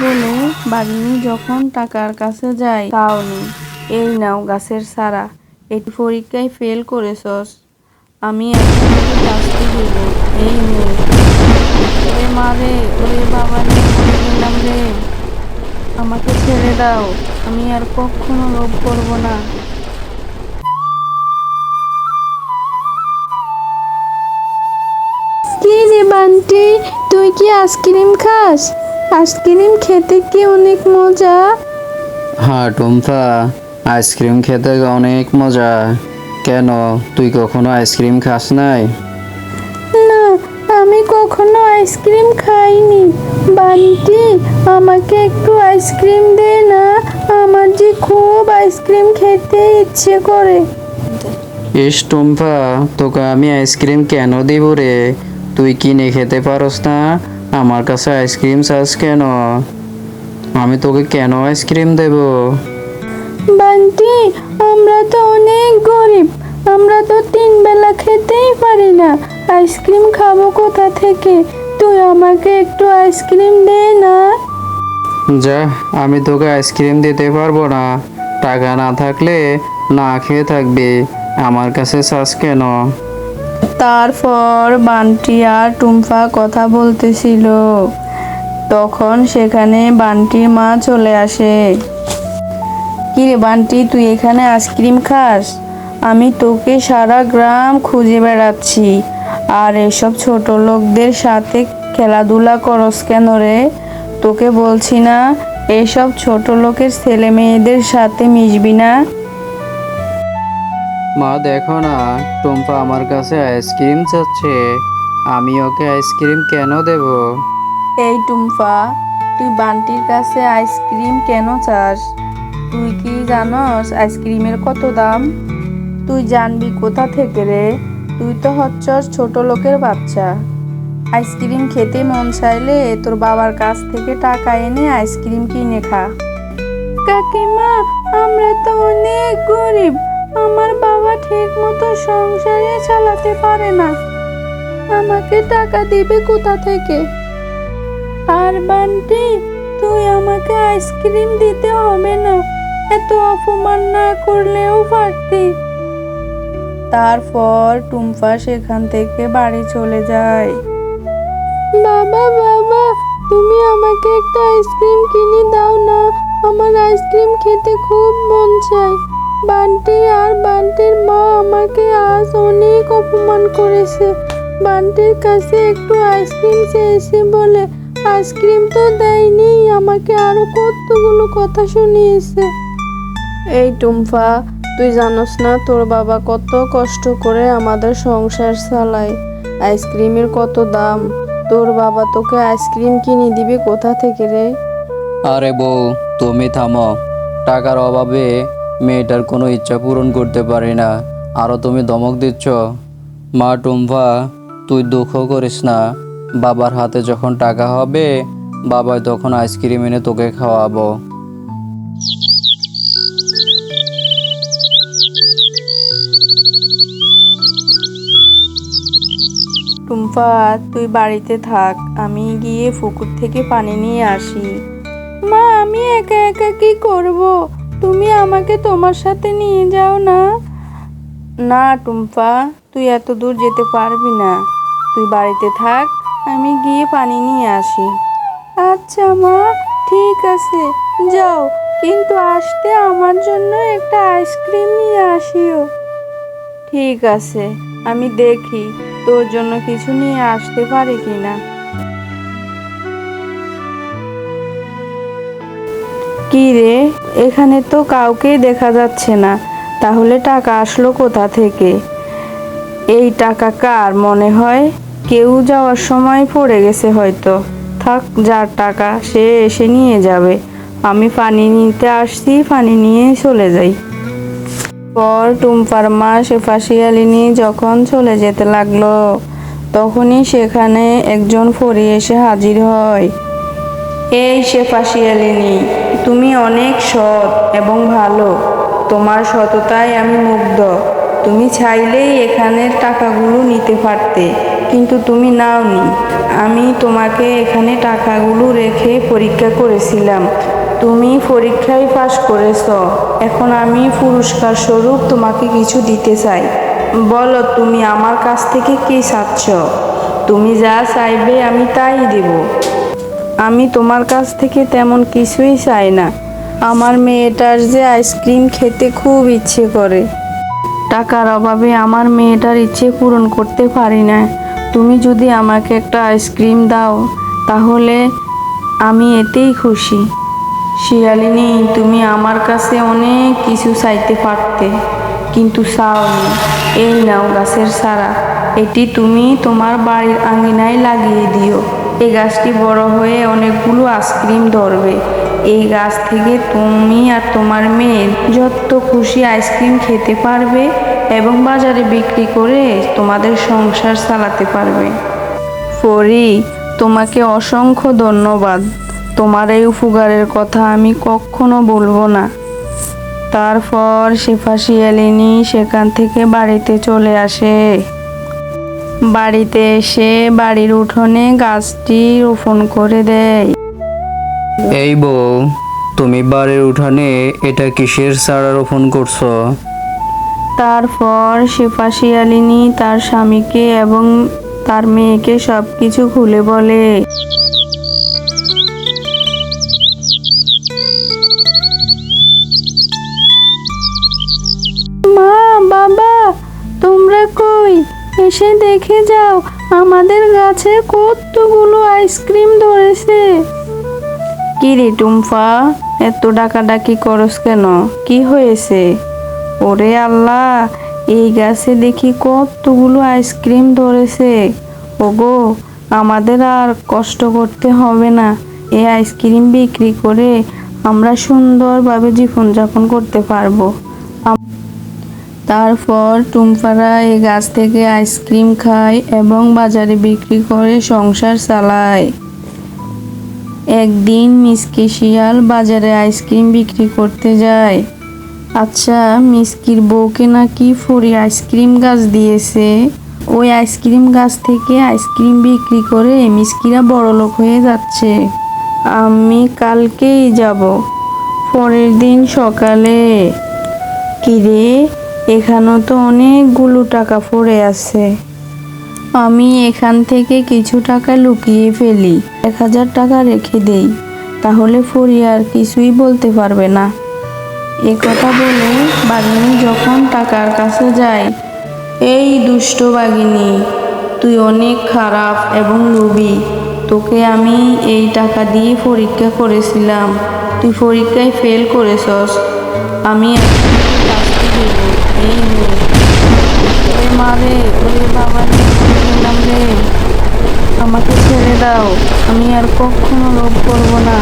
বলে বাঘিনী যখন টাকার কাছে যায় তাও নেই। এই নাও গাছের ছাড়া, এটি পরীক্ষায় ফেল করেছস, আমি এখন তোকে শাস্তি দেব, এই নে। ওরে মা রে, ওরে বাবা রে, মরে গেলাম রে, আমাকে ছেড়ে দাও, আমি আর কখনো লোভ করব না। কি রে বান্টি, তুই কি আইসক্রিম খাস? আইসক্রিম খেতে কি অনেক মজা। হ্যাঁ টুম্পা, আইসক্রিম খেতে অনেক মজা। কেন, তুই কখনো আইসক্রিম খাস নাই? না, আমি কখনো আইসক্রিম খাইনি। বান্টি, আমাকে একটু আইসক্রিম দে না, আমার যে খুব আইসক্রিম খেতে ইচ্ছে করে। ইস টুম্পা, তোকে আমি আইসক্রিম কেন দিব রে? তুই কিনে খেতে পারস না, আমার কাছে আইসক্রিম চাস কেন? আমি তোকে কেন আইসক্রিম দেব? বান্টি, আমরা তো অনেক গরিব, আমরা তো 3 বেলা খেতেই পারি না, আইসক্রিম খাবো কোথা থেকে? তুই আমাকে একটু আইসক্রিম দে না। যা, আমি তোকে আইসক্রিম দিতে পারবো না। টাকা না থাকলে না খেয়ে থাকবি, আমার কাছে চাস কেন? তারপর বান্টি আর টুম্পা কথা বলতেছিল, তখন সেখানে বান্টির মা চলে আসে। কিরে বান্টি, তুই এখানে আইসক্রিম খাস? আমি তোকে সারা গ্রাম খুঁজে বেড়াচ্ছি, আর এসব ছোট লোকদের সাথে খেলাধুলা করস কেন রে? তোকে বলছি না এসব ছোট লোকের ছেলে মেয়েদের সাথে মিশবি না। মা দেখো না, টুম্পা আমার কাছে আইসক্রিম চাচ্ছে, আমি ওকে আইসক্রিম কেন দেব? এই টুম্পা, তুই বান্টির কাছে আইসক্রিম কেন চাস? তুই কি জানস আইসক্রিমের কত দাম? তুই জানবি কোথা থেকে রে? তুই তো হচ্ছস ছোট লোকের বাচ্চা। আইসক্রিম খেতে মন চাইলে তোর বাবার কাছ থেকে টাকা এনে আইসক্রিম কিনে খা। কাকিমা, আমরা তো অনেক গরিব, আমার বাবা ঠিক মতো সংসারে চালাতে পারে না, আমাকে টাকা দিবে কোথা থেকে? আর বান্টি, তুই আমাকে আইসক্রিম দিতে হবে না, এত অপমান না করলেও পারতি। তারপর টুম্পা সেখান থেকে বাড়ি চলে যায়। বাবা বাবা, তুমি আমাকে একটা আইসক্রিম কিনে দাও না, আমার আইসক্রিম খেতে খুব মন চায়। বান্টি আর বান্টির মা আমাকে আজ অনেক অপমান করেছে, বান্টির কাছে একটু আইসক্রিম চেয়েছে বলে আইসক্রিম তো দেয়নি, আমাকে আরো কতগুলো কথা শুনিয়েছে। এই টুম্পা, তুই জানোস না তোর বাবা কত কষ্ট করে আমাদের সংসার চালায়, আইসক্রিমের কত দাম, তোর বাবা তোকে আইসক্রিম কিনে দিবে কোথা থেকে রে? আরে বউ, তুমি থামো। টাকার অভাবে মেয়েটার কোনো ইচ্ছা পূরণ করতে পারি না, আরও তুমি ধমক দিচ্ছ। মা টুম্পা, তুই দুঃখ করিস না, বাবার হাতে যখন টাকা হবে, বাবাই তখন আইসক্রিম এনে তোকে খাওয়াবো। টুম্পা, তুই বাড়িতে থাক, আমি গিয়ে পুকুর থেকে পানি নিয়ে আসি। মা, আমি একা একা কি করব? তুমি আমাকে তোমার সাথে নিয়ে যাও না। না টুম্পা, তুই এত দূর যেতে পারবি না, তুই বাড়িতে থাক, আমি গিয়ে পানি নিয়ে আসি। আচ্ছা মা, ঠিক আছে, যাও, কিন্তু আসতে আমার জন্য একটা আইসক্রিম নিয়ে আসিও। ঠিক আছে, আমি দেখি তোর জন্য কিছু নিয়ে আসতে পারি কিনা। কি রে, এখানে তো কাউকেই দেখা যাচ্ছে না, তাহলে টাকা আসলো কোথা থেকে? এই টাকা কার মনে হয়? কেউ যাওয়ার সময় পড়ে গেছে হয়তো। থাক, যার টাকা সে এসে নিয়ে যাবে, আমি পানি নিতে আসছি, পানি নিয়ে চলে যাই। পর টুম্পার মা শেফা শিয়ালিনী যখন চলে যেতে লাগলো, তখনই সেখানে একজন পরী এসে হাজির হয়। এই শেফা শিয়ালিনী, তুমি অনেক সৎ এবং ভালো, তোমার সততায় আমি মুগ্ধ। তুমি চাইলেই এখানের টাকাগুলো নিতে পারতে, কিন্তু তুমি নাওনি। আমি তোমাকে এখানে টাকাগুলো রেখে পরীক্ষা করেছিলাম, তুমি পরীক্ষায় পাশ করেছ। এখন আমি পুরস্কার স্বরূপ তোমাকে কিছু দিতে চাই। বলো তুমি আমার কাছ থেকে কি চাচ্ছ? তুমি যা চাইবে আমি তাই দেব। আমি তোমার কাছ থেকে তেমন কিছুই চাই না। আমার মেয়েটার যে আইসক্রিম খেতে খুব ইচ্ছে করে। টাকার অভাবে আমার মেয়েটার ইচ্ছে পূরণ করতে পারি না। তুমি যদি আমাকে একটা আইসক্রিম দাও তাহলে আমি এতেই খুশি। শিয়ালিনী, তুমি আমার কাছে অনেক কিছু চাইতে পারতে, কিন্তু চাওনি। এই নাও গাছের চারা, এটি তুমি তোমার বাড়ির আঙিনায় লাগিয়ে দিও। এই গাছটি বড় হয়ে অনেকগুলো আইসক্রিম ধরবে। এই গাছ থেকে তুমি আর তোমার মেয়ে যত খুশি আইসক্রিম খেতে পারবে এবং বাজারে বিক্রি করে তোমাদের সংসার চালাতে পারবে। পরি, তোমাকে অসংখ্য ধন্যবাদ। তোমার এই উপকারের কথা আমি কখনো ভুলবো না। তারপর শেফা শিয়ালিনী সেখান থেকে বাড়িতে চলে আসে। বাড়িতে এসে বাড়ির উঠোনে গাছটি রোপণ করে দেয়। এই বউ, তুমি বাড়ির উঠানে এটা কিসের চারা রোপণ করছো? তারপর শেফা শিয়ালিনী তার স্বামীকে এবং তার মেয়েকে সবকিছু খুলে বলে। মা, বাবা, তোমরা কই? এসে দেখে যাও, আমাদের গাছে কতগুলো আইসক্রিম ধরেছে। কি রে টুম্পা, এত ডাকাডাকি করস কেন? কি হয়েছে? ওরে আল্লাহ, এই গাছে দেখি কতগুলো আইসক্রিম ধরেছে। ওগো, আমাদের আর কষ্ট করতে হবে না। এই আইসক্রিম বিক্রি করে আমরা সুন্দরভাবে জীবনযাপন করতে পারবো। তারপর টুম্পারা এই গাছ থেকে আইসক্রিম খায় এবং বাজারে বিক্রি করে সংসার চালায়। একদিন মিসকে শিয়াল বাজারে আইসক্রিম বিক্রি করতে যায়। আচ্ছা, মিসকির বউকে নাকি ফড়ি আইসক্রিম গাছ দিয়েছে। ওই আইসক্রিম গাছ থেকে আইসক্রিম বিক্রি করে মিসকিরা বড়লোক হয়ে যাচ্ছে। আমি কালকেই যাব। পরের দিন সকালে, কিরে, এখানেও তো অনেকগুলো টাকা পড়ে আছে। আমি এখান থেকে কিছু টাকা লুকিয়ে ফেলি, 1000 টাকা রেখে দেই, তাহলে ফড়ি আর কিছুই বলতে পারবে না। এ কথা বলে বাঘিনী যখন টাকার কাছে যায়, এই দুষ্ট বাঘিনী, তুই অনেক খারাপ এবং লোভী। তোকে আমি এই টাকা দিয়ে পরীক্ষা করেছিলাম, তুই পরীক্ষায় ফেল করেছস। আমি এখন তোকে শাস্তি দেব। এই নে। ওরে মারে, ওরে বাবা রে, মরে গেলাম রে। আমাকে ছেড়ে দাও, আমি আর কখনো লোভ করবো না।